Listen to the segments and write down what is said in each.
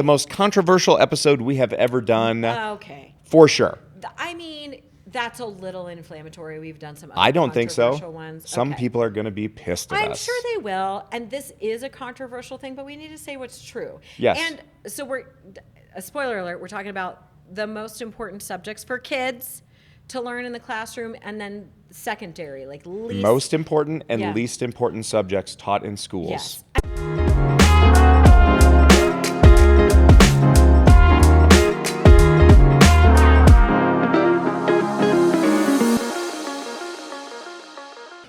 The most controversial episode we have ever done. Okay. For sure. I mean, that's a little inflammatory. We've done some other I don't think so. controversial ones. Some Okay. people are going to be pissed at us. I'm sure they will. And this is a controversial thing, but we need to say what's true. Yes. And so a spoiler alert, we're talking about the most important subjects for kids to learn in the classroom, and then secondary, like least. Most important and Yeah. least important subjects taught in schools. Yes.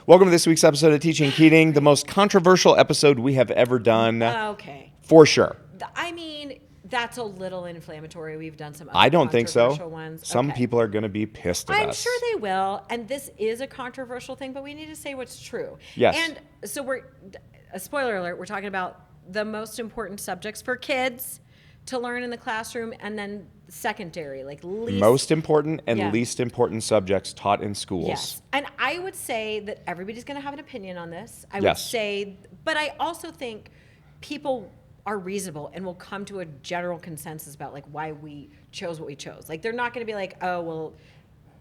Welcome to this week's episode of Teaching Keating, the most controversial episode we have ever done. Okay. For sure. I mean, that's a little inflammatory. We've done some other I don't think so. controversial ones. Some Okay. people are going to be pissed at I'm us. sure they will. And this is a controversial thing, but we need to say what's true. Yes. And so a spoiler alert, we're talking about the most important subjects for kids to learn in the classroom, and then secondary, like least. Most important and Yeah. least important subjects taught in schools. Yes. And I would say that everybody's going to have an opinion on this. I would Yes. say, but I also think people are reasonable and will come to a general consensus about like why we chose what we chose. Like they're not going to be like, oh, well,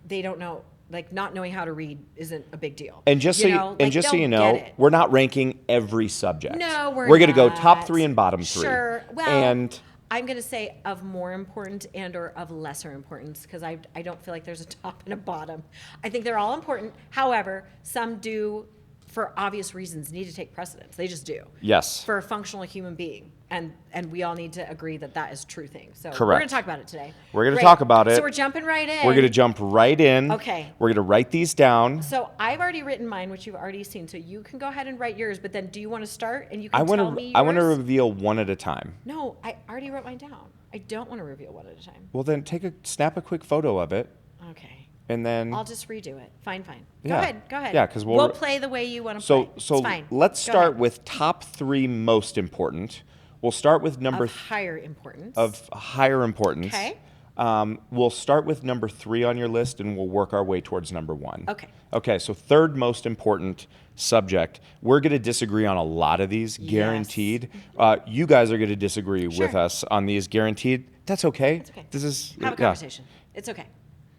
they don't know. Like not knowing how to read isn't a big deal. And just so you, know? and Like, just so they'll you know, get it. we're not ranking every subject. No, we're going to go not. top 3 and bottom 3. Sure. Well, and I'm going to say of more important and or of lesser importance because I don't feel like there's a top and a bottom. I think they're all important. However, some do, for obvious reasons, need to take precedence. They just do. yes. For a functional human being. And we all need to agree that that is a true thing. So we're Correct. going to talk about it today. We're going to Great. talk about it. So we're jumping right in. We're going to jump right in. Okay. We're going to write these down. So I've already written mine, which you've already seen. So you can go ahead and write yours. But then do you want to start and you can tell me yours? I want to reveal one at a time. No, I already wrote mine down. I don't want to reveal one at a time. Well, then snap a quick photo of it, Okay. and then I'll just redo it. Fine. Yeah. Go ahead. Yeah, 'cause we'll play the way you want to play. so It's fine. let's Go start ahead. with top 3 most important. We'll start with number Of higher importance. of higher importance. Okay. We'll start with number 3 on your list, and we'll work our way towards number 1. Okay. Okay. So third most important subject. We're going to disagree on a lot of these, guaranteed. You guys are going to disagree with Sure. us on these, guaranteed. That's okay. It's okay. This is Have a conversation. It's okay.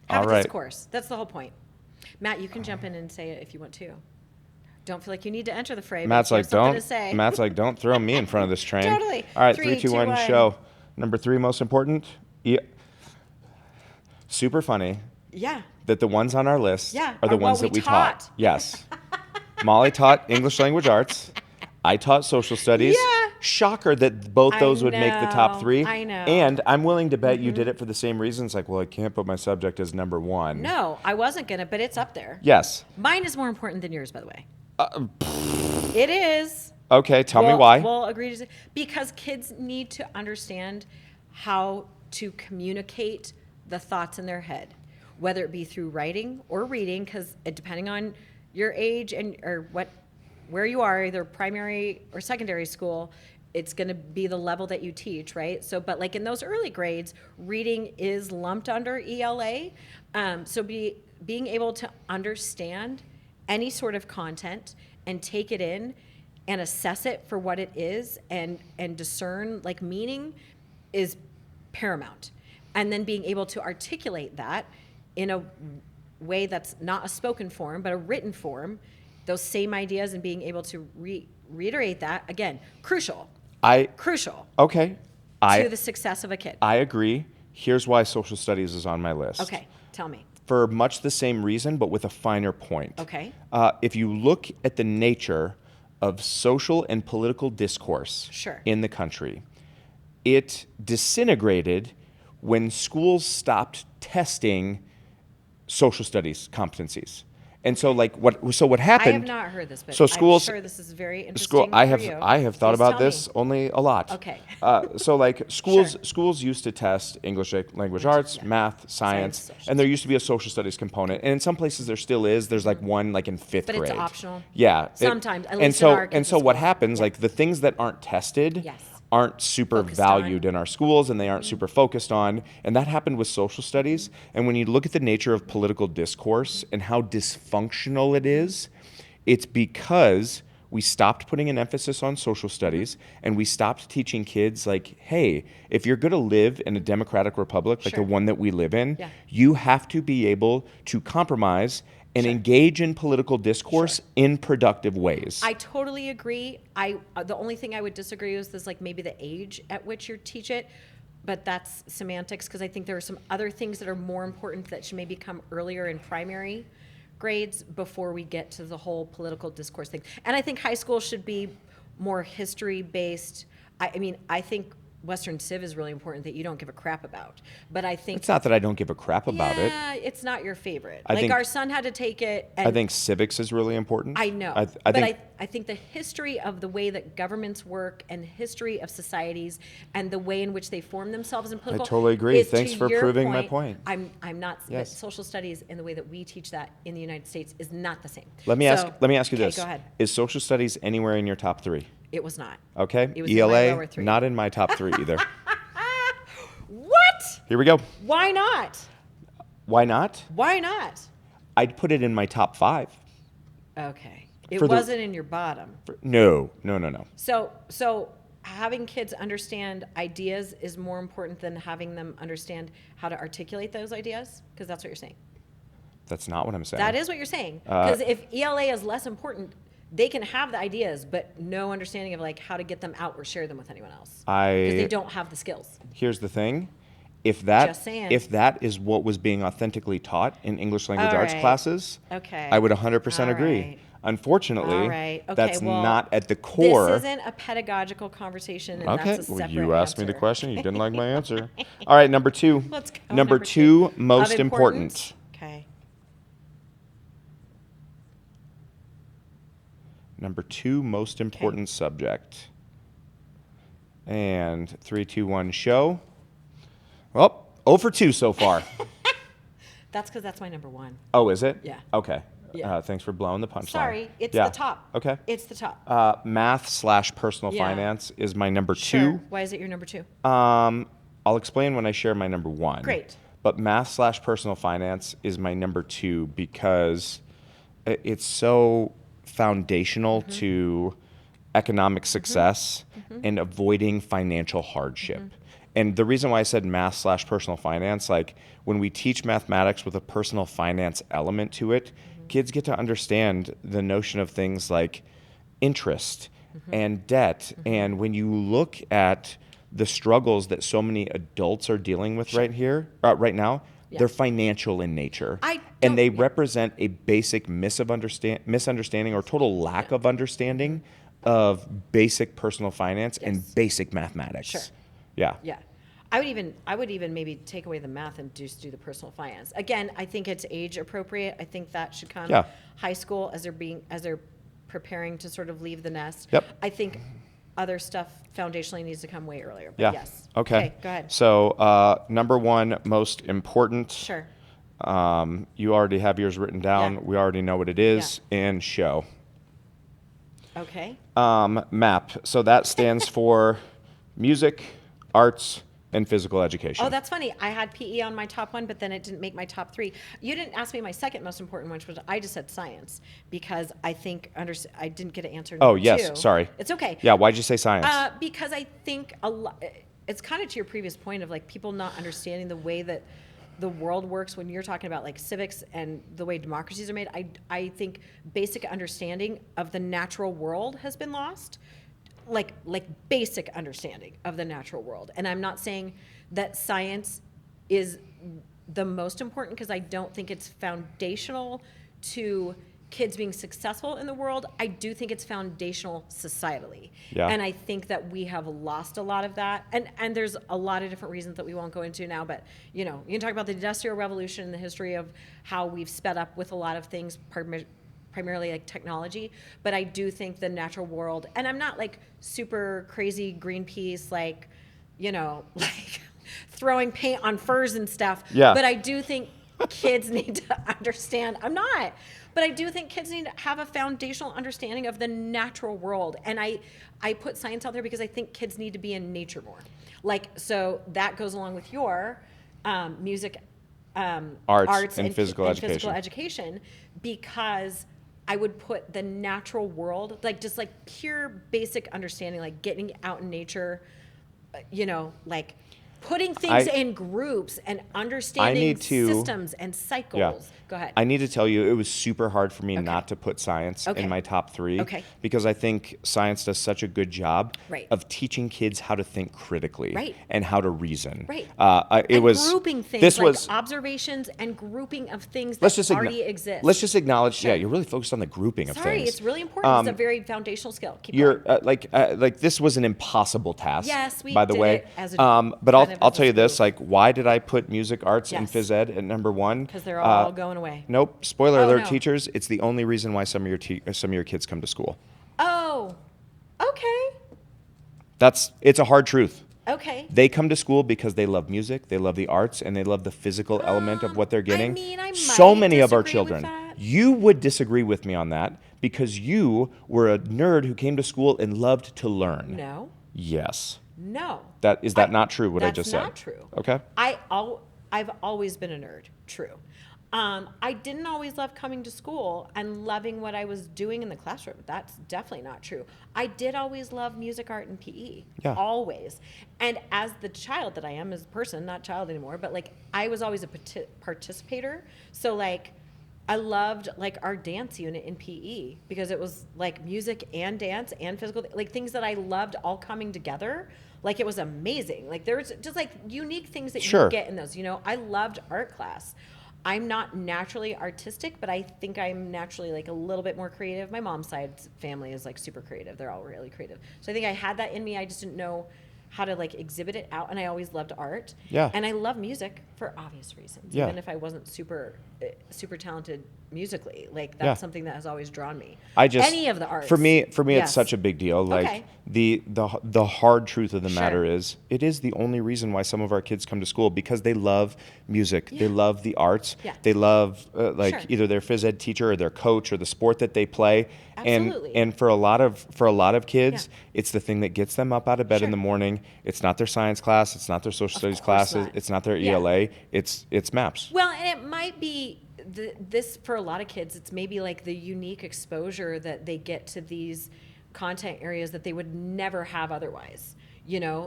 Have All a right. discourse. That's the whole point. Matt, you can jump in and say it if you want to. Don't feel like you need to enter the fray. but Matt's if you like, have something don't. to say. Matt's like, don't throw me in front of this train. Totally. All right, 3, 3, 2, 2, 1, 1. show. Number 3 most important. Yeah. Super funny Yeah. that the ones on our list Yeah, are the are ones what that we we taught. taught. Yes. Molly taught English language arts. I taught social studies. Yeah. Shocker that both I those would make the top know. 3. I know. And I'm willing to bet you did it for the same reasons. Like, well, I can't put my subject as number 1. No, I wasn't going to, but it's up there. Yes. Mine is more important than yours, by the way. It is. Okay, tell me We'll- why. We'll agree to because kids need to understand how to communicate the thoughts in their head, whether it be through writing or reading, because depending on your age and or where you are, either primary or secondary school, it's going to be the level that you teach, right? So, but like in those early grades, reading is lumped under ELA. So being able to understand any sort of content and take it in and assess it for what it is and discern like meaning is paramount. And then being able to articulate that in a way that's not a spoken form, but a written form, those same ideas and being able to reiterate that, again, crucial Okay. to the success of a kid. I agree. Here's why social studies is on my list. Okay, tell me. For much the same reason, but with a finer point. Okay. If you look at the nature of social and political discourse Sure. in the country, it disintegrated when schools stopped testing social studies competencies. And so, what happened? I have not heard this, but so schools, I'm sure this is very interesting School, I for have you. I have thought Please about tell this me. only a lot. Okay. So schools Sure. schools used to test English language arts, yeah. math, science, Science, and there used to be a social studies component. And in some places there still is. There's like one like in 5th But grade. it's optional. Yeah. Sometimes, at and least so in our and so kids' what school. happens Yeah. like the things that aren't tested Yes. aren't super Focused on. valued in our schools and they aren't super focused on. And that happened with social studies. And when you look at the nature of political discourse and how dysfunctional it is, it's because we stopped putting an emphasis on social studies, and we stopped teaching kids like, hey, if you're going to live in a democratic republic like the Sure. one that we live in, Yeah. you have to be able to compromise and Sure. engage in political discourse Sure. in productive ways. I totally agree. The only thing I would disagree with is like maybe the age at which you teach it, but that's semantics, because I think there are some other things that are more important that should maybe come earlier in primary grades before we get to the whole political discourse thing. And I think high school should be more history based. I mean, I think Western Civ is really important that you don't give a crap about. But I think It's not that I don't give a crap about it. yeah, it's not your favorite. I Like think- our son had to take it. And I think civics is really important. I know, I but think I think the history of the way that governments work and history of societies and the way in which they form themselves in political. totally agree. is, to Thanks for your proving my point. I'm not. Yes. But social studies and the way that we teach that in the United States is not the same. Let me ask you okay, this. Go ahead. Is social studies anywhere in your top 3? It was not. Okay. It was in my ELA, lower 3. not in my top 3 either. What? Here we go. Why not? Why not? Why not? I'd put it in my top 5. Okay. It For the- wasn't in your bottom. No. So having kids understand ideas is more important than having them understand how to articulate those ideas, because that's what you're saying. That's not what I'm saying. That is what you're saying. Because if ELA is less important, they can have the ideas, but no understanding of like how to get them out or share them with anyone else. Because they don't have the skills. Here's the thing. If that Just saying. is what was being authentically taught in English language All arts right. classes, Okay. I would 100% All agree. right. Unfortunately, All right. Okay, that's well, not at the core. This isn't a pedagogical conversation, and Okay, that's a well, separate you asked me the answer. question. You didn't like my answer. All right, number 2. Let's go. Number 2, most Of important. Okay. Number 2, most important subject. And 3, 2, 1, show. Well, 0 for 2 so far. That's because that's my number 1. Oh, is it? Yeah. Okay. Yeah. Thanks for blowing the punchline. Sorry, it's Yeah. the top. Okay. It's the top. Math/personal Yeah. finance is my number 2. Sure. Why is it your number 2? I'll explain when I share my number 1. Great. But math/personal finance is my number 2 because it's so foundational to economic success and avoiding financial hardship. And the reason why I said math/personal finance, like when we teach mathematics with a personal finance element to it, kids get to understand the notion of things like interest and debt. And when you look at the struggles that so many adults are dealing with right now, Yeah. they're financial in nature. I And they don't- represent a basic misunderstanding or total lack of understanding of basic personal finance and Yes. basic mathematics. Sure. Yeah. Yeah. I would even maybe take away the math and just do the personal finance. Again, I think it's age appropriate. I think that should come Yeah. high school as they're preparing to sort of leave the nest. Yep. I think other stuff foundationally needs to come way earlier. But Yeah. yes. Okay. Go ahead. So number 1, most important. Sure. You already have yours written down. Yeah. We already know what it is. And show. Okay. MAP. So that stands for music, arts, and physical education. Oh, that's funny. I had PE on my top 1, but then it didn't make my top 3. You didn't ask me my second most important one, which was I just said science because I think I didn't get an answer. Oh, number yes. 2. Sorry. It's okay. Yeah. Why'd you say science? Because I think it's kind of to your previous point of like people not understanding the way that the world works when you're talking about like civics and the way democracies are made. I think basic understanding of the natural world has been lost. Like basic understanding of the natural world. And I'm not saying that science is the most important because I don't think it's foundational to kids being successful in the world. I do think it's foundational societally. Yeah. And I think that we have lost a lot of that. And there's a lot of different reasons that we won't go into now, but you can talk about the Industrial Revolution and the history of how we've sped up with a lot of things, primarily like technology, but I do think the natural world, and I'm not like super crazy Greenpeace, like, like throwing paint on furs and stuff. Yeah. But I do think kids need to understand, I'm not, but I do think kids need to have a foundational understanding of the natural world. And I put science out there because I think kids need to be in nature more. Like, so that goes along with your music, Arts and physical education. because I would put the natural world, like just like pure basic understanding, like getting out in nature, like putting things in groups and understanding systems and cycles. Go ahead. I need to tell you, it was super hard for me Okay. not to put science Okay. in my top 3 Okay. because I think science does such a good job Right. of teaching kids how to think critically Right. and how to reason. Right. It was grouping things, this like was observations and grouping of things that let's just already exist. Let's just acknowledge. Sure. Yeah, you're really focused on the grouping of Sorry, things. it's really important. It's a very foundational skill. Keep You're going. like this was an impossible task. Yes, we by the did way. it as a but kind of I'll as a tell you this. spoof. Like, why did I put music, arts, and Yes. phys ed at number 1? Because they're all going away. Nope. Spoiler Oh, alert, no. teachers. It's the only reason why some of your kids come to school. Oh, okay. It's a hard truth. Okay. They come to school because they love music, they love the arts, and they love the physical element of what they're getting. I So might many of our disagree with children. that. You would disagree with me on that because you were a nerd who came to school and loved to learn. No. Yes. No. Is that not true, what I just said? That's not true. Okay. I've always been a nerd. True. I didn't always love coming to school and loving what I was doing in the classroom. That's definitely not true. I did always love music, art, and PE. Yeah. Always. And as the child that I am as a person, not child anymore, but like I was always a participator. So like I loved like our dance unit in PE because it was like music and dance and physical, like things that I loved all coming together. Like it was amazing. Like there's just like unique things that Sure. you get in those. I loved art class. I'm not naturally artistic, but I think I'm naturally like a little bit more creative. My mom's side's family is like super creative. They're all really creative. So I think I had that in me. I just didn't know how to like exhibit it out. And I always loved art. Yeah. And I love music for obvious reasons. Yeah. Even if I wasn't super talented musically, like that's Yeah. something that has always drawn me. Any Any of the arts. For me, Yes. it's such a big deal. Like Okay. the hard truth of the Sure. matter is, it is the only reason why some of our kids come to school because they love music, they love the arts, Yeah. they love Sure. either their phys ed teacher or their coach or the sport that they play. Absolutely. And for a lot of kids, it's the thing that gets them up out of bed in Sure. the morning. It's not their science class, it's not their social studies course classes, not. it's not their Yeah. ELA, it's maps. Well, and it might be this for a lot of kids. It's maybe like the unique exposure that they get to these content areas that they would never have otherwise.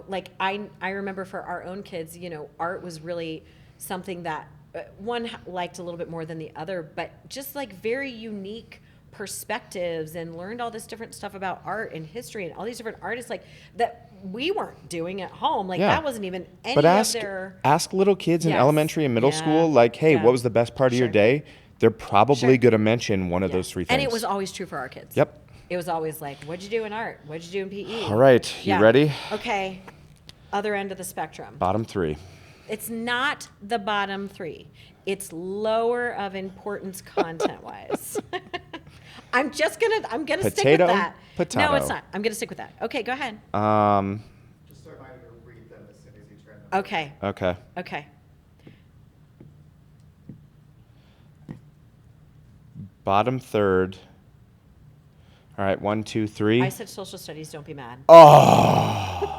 Like I remember for our own kids, art was really something that one liked a little bit more than the other, but just like very unique perspectives and learned all this different stuff about art and history and all these different artists like that we weren't doing at home. Like Yeah. that wasn't even any But of their. ask little kids in Yes. elementary and middle Yeah. school, like, hey, Yeah. what was the best part of your Sure. day? They're probably Sure. going to mention one of Yeah. those 3 things. And it was always true for our kids. Yep. It was always like, what'd you do in art? What'd you do in PE? All right, you ready? Okay. Other end of the spectrum. Bottom 3. It's not the bottom 3. It's lower of importance content-wise. I'm gonna stick with Potato, that. potato. No, it's not. I'm gonna stick with that. Okay, go ahead. Just a reminder to read them as soon as you turn them. Okay. Okay. Okay. Bottom third. All right, 1, 2, 3. I said social studies, don't be mad. Oh.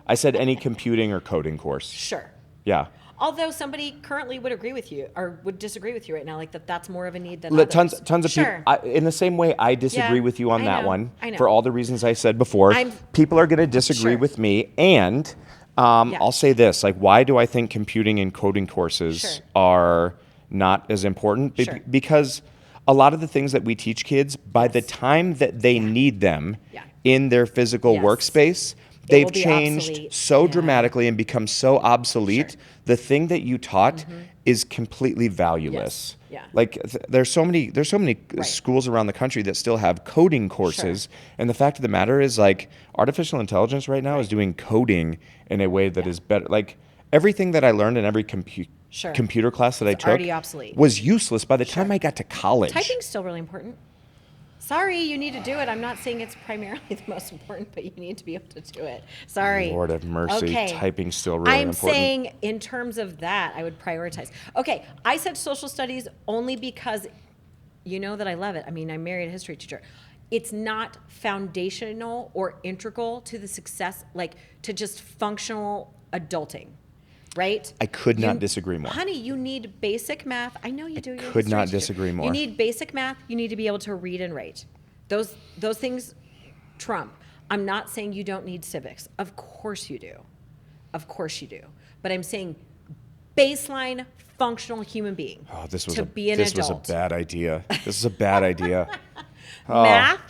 I said any computing or coding course. Sure. Yeah. Although somebody currently would agree with you or would disagree with you right now, like that's more of a need than Tons others. of Sure. people. In the same way, I disagree Yeah, with you on I that know, one I know. for all the reasons I said before. People are going to disagree Sure. with me, and I'll say this: like, why do I think computing and coding courses Sure. are not as important? Sure. Because a lot of the things that we teach kids, by the time that they need them Yeah. in their physical Yes. workspace, It they've will be changed obsolete. so Yeah. dramatically and become so obsolete. Sure. The thing that you taught is completely valueless. Yes. Yeah. Like there's so many Right. schools around the country that still have coding courses, and the fact of the matter is, like, artificial intelligence right now is doing coding in a way that is better. Like everything that I learned in every Sure. computer class that I took already obsolete. was useless by the time I got to college. Typing's still really important. Sorry, you need to do it. I'm not saying it's primarily the most important, but you need to be able to do it. Sorry. Lord have mercy, Okay. typing's still really I'm important. saying in terms of that, I would prioritize. Okay, I said social studies only because you know that I love it. I mean, I married a history teacher. It's not foundational or integral to the success, like to just functional adulting. right? I could not disagree more. Honey, you need basic math. I know you do. You're a could history not teacher. disagree more. You need basic math. You need to be able to read and write. Those things trump. I'm not saying you don't need civics. Of course you do. Of course you do. But I'm saying baseline functional human being. Oh, this was to be an was adult. a bad idea. This is a bad idea. Math,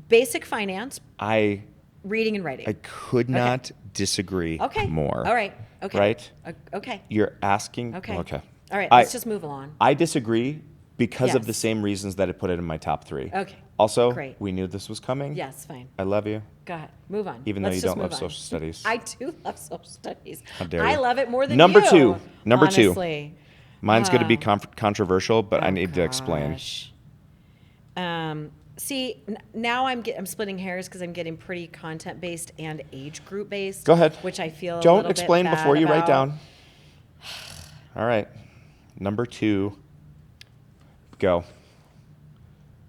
basic finance, I reading and writing. could not disagree Okay. more. All right. Okay. Right? Okay. You're asking. Okay. Okay. All right. Let's just move along. I disagree because of Yes. the same reasons that I put it in my top 3. Okay. Also, Great. we knew this was coming. Yes. Fine. I love you, Go ahead. Move on. even though Let's you just don't love move on. social studies. I do love social studies. How dare I you. love it more than Number you. two. Number two. Honestly. Mine's going to be controversial, but I need to explain. Gosh. See, now I'm splitting hairs because I'm getting pretty content based and age group based. Go ahead. Which I feel Don't a little explain bit bad before you write about. down. All right. Number 2. Go.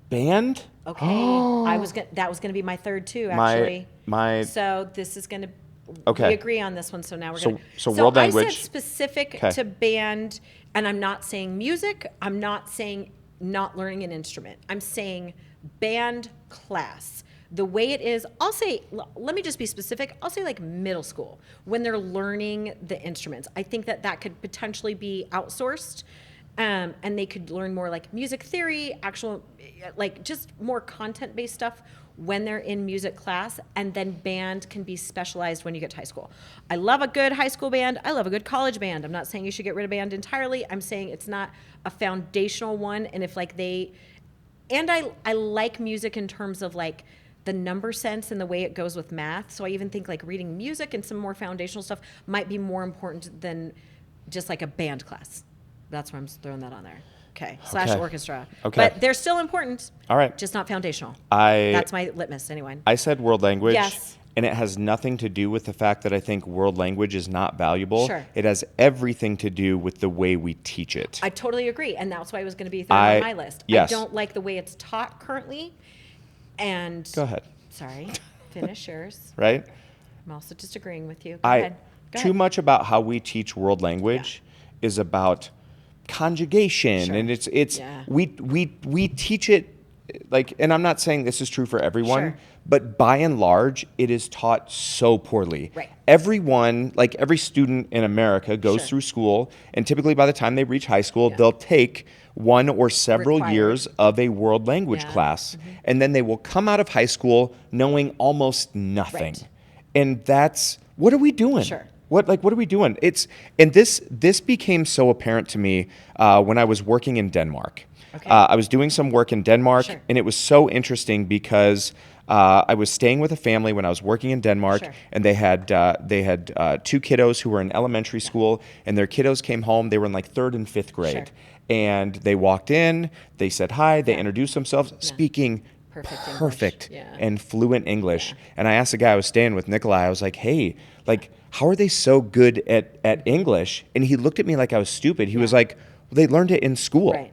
Band? Okay, that was gonna be my third too, actually. my So this is gonna. Okay. We agree on this one, so now we're So- gonna. so world I language. said specific 'Kay. to band, and I'm not saying music. I'm not saying not learning an instrument. I'm saying band class. The way it is, I'll say, let me just be specific. I'll say like middle school when they're learning the instruments. I think that could potentially be outsourced. And they could learn more like music theory, actual, like just more content-based stuff when they're in music class, and then band can be specialized when you get to high school. I love a good high school band. I love a good college band. I'm not saying you should get rid of band entirely. I'm saying it's not a foundational one. And if like I like music in terms of like the number sense and the way it goes with math. So I even think like reading music and some more foundational stuff might be more important than just like a band class. That's why I'm throwing that on there. Okay. Slash Okay. orchestra. Okay. But they're still important. All right. Just not foundational. I That's my litmus anyway. I said world language. Yes. And it has nothing to do with the fact that I think world language is not valuable. Sure. It has everything to do with the way we teach it. I totally agree. And that's why it was going to be third on my list. Yes. I don't like the way it's taught currently. And Go ahead. sorry, finish yours. Right? I'm also disagreeing with you. Go ahead. Go Too ahead. much about how we teach world language is about conjugation, Sure. and it's Yeah. we teach it like, and I'm not saying this is true for everyone, Sure. but by and large, it is taught so poorly. Right. Everyone, like every student in America, goes Sure. through school, and typically by the time they reach high school, Yeah. they'll take one or several Required. years of a world language Yeah. class, and then they will come out of high school knowing almost nothing. Right. And that's, what are we doing? Sure. What are we doing? This became so apparent to me when I was working in Denmark. Okay. I was doing some work in Denmark, Sure. and it was so interesting because I was staying with a family when I was working in Denmark, Sure. and they had 2 kiddos who were in elementary school, and their kiddos came home. They were in like 3rd and 5th grade, Sure. and they walked in. They said hi. They Yeah. introduced themselves, speaking Perfect English. Yeah. and fluent English. And I asked the guy I was staying with, Nikolai, I was like, hey, like, how are they so good at English? And he looked at me like I was stupid. He was like, well, they learned it in school. Right.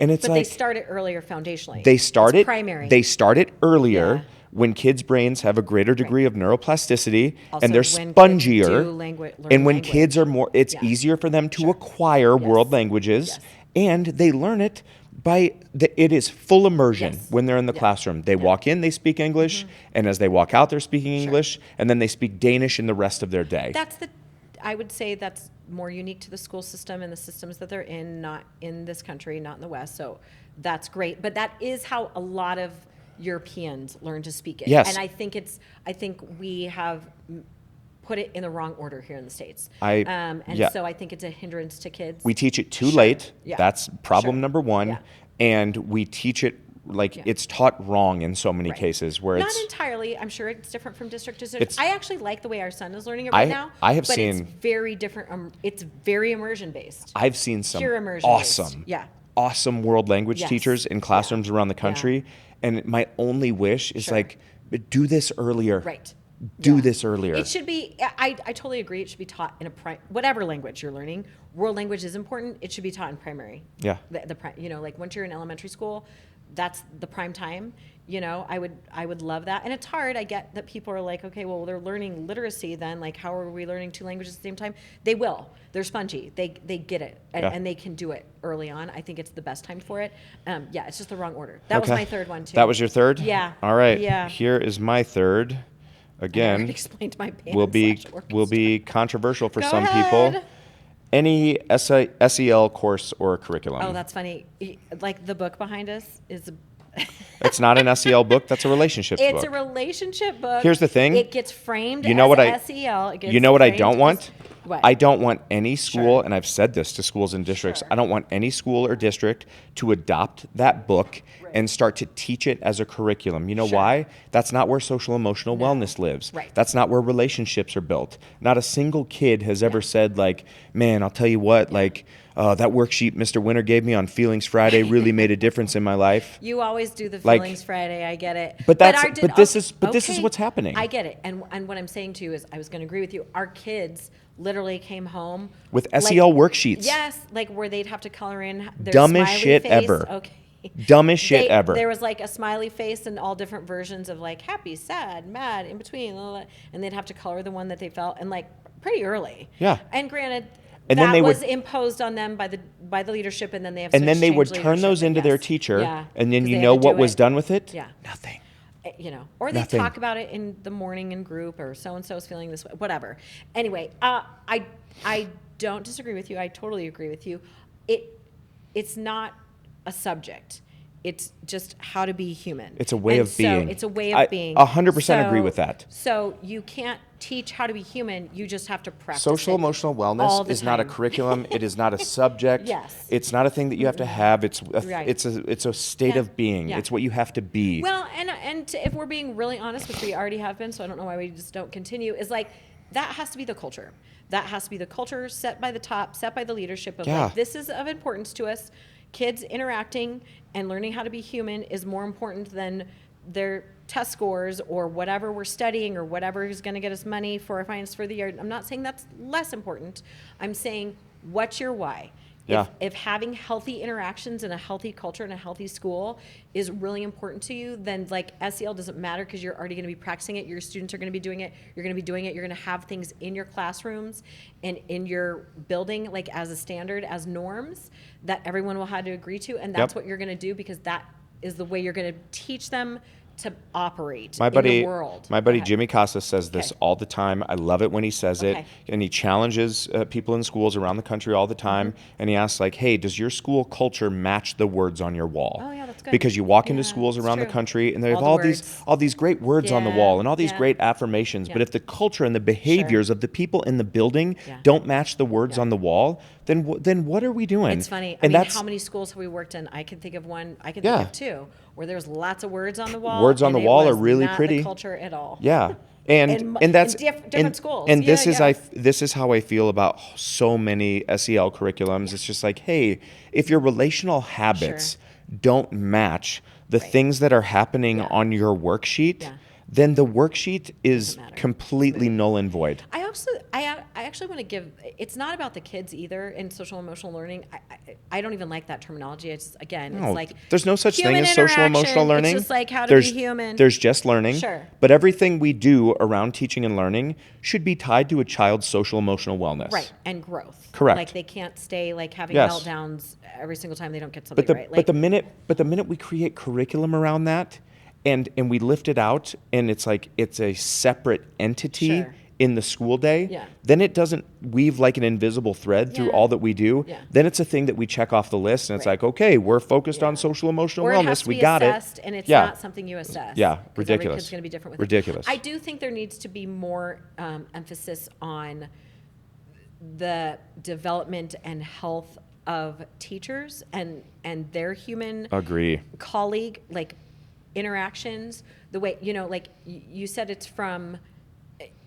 And it's But like, they start it earlier foundationally. they It's start it primary. They start it earlier Yeah. when kids' brains have a greater degree of neuroplasticity, Also, and they're when kids spongier. do learn And when language. kids are more, it's Yeah. easier for them to acquire world Yes. languages, Yes. and they learn it by it is full immersion Yes. when they're in the Yeah. classroom. They walk in, they speak English, and as they walk out, they're speaking English, and then they speak Danish in the rest of their day. I would say that's more unique to the school system and the systems that they're in, not in this country, not in the West. So that's great. But that is how a lot of Europeans learn to speak it. Yes. And I think we have put it in the wrong order here in the States. Yeah. So I think it's a hindrance to kids. We teach it too Sure. late. Yeah. That's problem Sure. number one. Yeah. And we teach it like Yeah. it's taught wrong in so many Right. cases where Not it's entirely. I'm sure it's different from district to district. It's- I actually like the way our son is learning it right now. I have but it's seen- very different. It's very immersion based. I've seen some Pure immersion based. awesome, Yeah. awesome world language Yes. teachers in classrooms around the country. And my only wish is Sure. like, do this earlier. Right. Do Yeah. this earlier. It should be. I totally agree. It should be taught in whatever language you're learning. World language is important. It should be taught in primary. Yeah. Like once you're in elementary school, that's the prime time. I would love that. And it's hard. I get that people are like, okay, well, they're learning literacy then. Like, how are we learning two languages at the same time? They will. They're spongy. They get it, and they can do it early on. I think it's the best time for it. Yeah, it's just the wrong order. That was my third one, too. That was your third? Yeah. All right. Yeah. Here is my third. I Again, already explained my band will be slash orchestra. will be controversial for Go some ahead. people. Any SEL course or curriculum. Oh, that's funny. Like the book behind us is It's not an SEL book. That's a relationships book. it's a relationship book. Here's the thing. It gets framed You know as what I- SEL. It gets You know what I framed don't as- want? What? I don't want any school, Sure. and I've said this to schools and districts, Sure. I don't want any school or district to adopt that book Right. and start to teach it as a curriculum. You know Sure. why? That's not where social emotional wellness lives. Right. That's not where relationships are built. Not a single kid has ever said, like, man, I'll tell you what, like, that worksheet Mr. Winter gave me on Feelings Friday really made a difference in my life. You always do the Like- Feelings Friday. I get it. But that's- I but this is okay. what's happening. I get it. And what I'm saying to you is, I was going to agree with you. Our kids literally came home With SEL worksheets. Yes, like where they'd have to color in their Dumbest smiley shit face. ever. Okay. Dumbest shit ever. There was like a smiley face and all different versions of like happy, sad, mad, in between, and they'd have to color the one that they felt, and like pretty early. Yeah. And granted, And then that they would- was imposed on them by the leadership, and then they have. And then they change would turn those leadership, into and their yes. teacher, Yeah, and then 'cause you they know had to what do was it. done with it? Yeah. Nothing. Or they Nothing. talk about it in the morning in group, or so and so is feeling this way, whatever. Anyway, I don't disagree with you. I totally agree with you. It's not a subject. It's just how to be human. It's a way And of being. It's a way I of being. 100% agree with that. So you can't teach how to be human. You just have to practice Social it emotional all wellness the is not a time. curriculum. It is not a subject. Yes. It's not a thing that you have to have. It's Right. it's a state Yeah. of being. Yeah. It's what you have to be. Well, if we're being really honest, which we already have been, so I don't know why we just don't continue, is like that has to be the culture. That has to be the culture set by the top, set by the leadership of Yeah. like, this is of importance to us. Kids interacting and learning how to be human is more important than their test scores or whatever we're studying or whatever is going to get us money for our finance for the year. I'm not saying that's less important. I'm saying, what's your why? Yeah. If having healthy interactions and a healthy culture and a healthy school is really important to you, then like SEL doesn't matter because you're already going to be practicing it. Your students are going to be doing it. You're going to be doing it. You're going to have things in your classrooms and in your building, like as a standard, as norms that everyone will have to agree to. And that's Yep. what you're going to do because that is the way you're going to teach them to operate My in buddy, the world. my buddy Go ahead. Jimmy Casas says this Okay. all the time. I love it when he says it, Okay. and he challenges people in schools around the country all the time. Mm-hmm. And he asks, like, "Hey, does your school culture match the words on your wall?" Oh, yeah, that's good. Because you walk into Yeah, schools that's around the true. country, and they have All the all these words. great words on the Yeah, wall and all these yeah. great affirmations. But Yeah. if the culture and the behaviors of the people in the building Yeah. don't match the words Yeah. on the wall, then then what are we doing? It's funny. And that's how many schools have we worked in? I can think of one. I can Yeah. think of two where there's lots of words on the wall. Words on and the it wall are was really not pretty. The culture at all. Yeah. In That's different schools. And this Yeah, is yeah. this is how I feel about so many SEL curriculums. It's just like, hey, if your relational habits don't match the Right. things that are happening Yeah. on your worksheet, Yeah. then the worksheet is Doesn't matter. completely null and void. I actually want to give. It's not about the kids either in social emotional learning. I don't even like that terminology. It's again, No, it's like there's no such thing human as social emotional interaction. learning. It's just like how to there's, be human. There's just learning. Sure. But everything we do around teaching and learning should be tied to a child's social emotional wellness. Right, and growth. Correct. Like they can't stay like having Yes. meltdowns every single time they don't get something But the right. but the minute we create curriculum around that, and we lift it out, and it's like it's a separate entity Sure. in the school day, Yeah. then it doesn't weave like an invisible thread through Yeah. all that we do. Yeah. Then it's a thing that we check off the list, and it's Right. like, okay, we're focused on Yeah. social emotional or wellness. it has to We be got assessed, it. and it's Yeah. not something you assess. Yeah, 'cause ridiculous. Every kid's going to be different with Ridiculous. it. I do think there needs to be more emphasis on the development and health of teachers and their human Agree. colleague like interactions. The way like you said,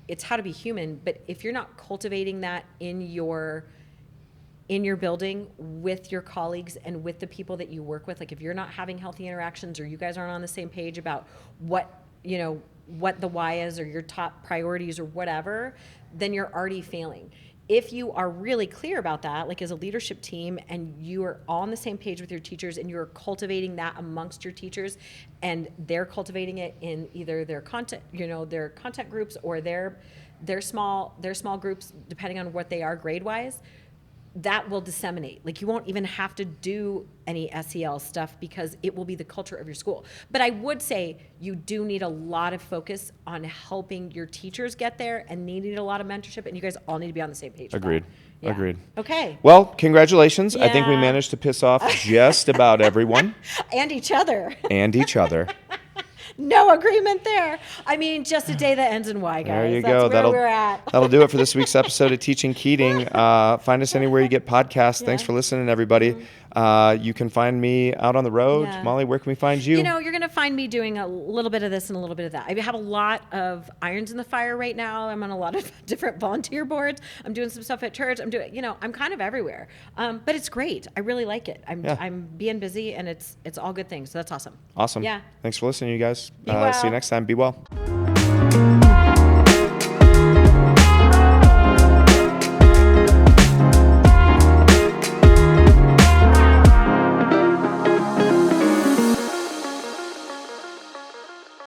it's how to be human, but if you're not cultivating that in your building with your colleagues and with the people that you work with, like if you're not having healthy interactions or you guys aren't on the same page about what the why is or your top priorities or whatever, then you're already failing. if you are really clear about that, like as a leadership team, and you are on the same page with your teachers and you're cultivating that amongst your teachers, and they're cultivating it in either their content, their content groups or their small groups, depending on what they are grade wise, that will disseminate. Like you won't even have to do any SEL stuff because it will be the culture of your school. But I would say you do need a lot of focus on helping your teachers get there, and they need a lot of mentorship, and you guys all need to be on the same page. Agreed. Yeah. Agreed. Okay. Well, congratulations. I think we Yeah. managed to piss off just about everyone. And each other. And each other. No agreement there. I mean, just a day that ends in Y, guys. There you That's go. where we're at. That'll do it for this week's episode of Teaching Keating. Find us anywhere you get podcasts. Thanks Yeah. for listening, everybody. You can find me out on the road. Yeah. Molly, where can we find you? You're going to find me doing a little bit of this and a little bit of that. I have a lot of irons in the fire right now. I'm on a lot of different volunteer boards. I'm doing some stuff at church. I'm kind of everywhere. But it's great. I really like it. I'm being busy, and it's all good things. So that's awesome. Awesome. Yeah. Thanks for listening, you guys. Be well. See you next time. Be well.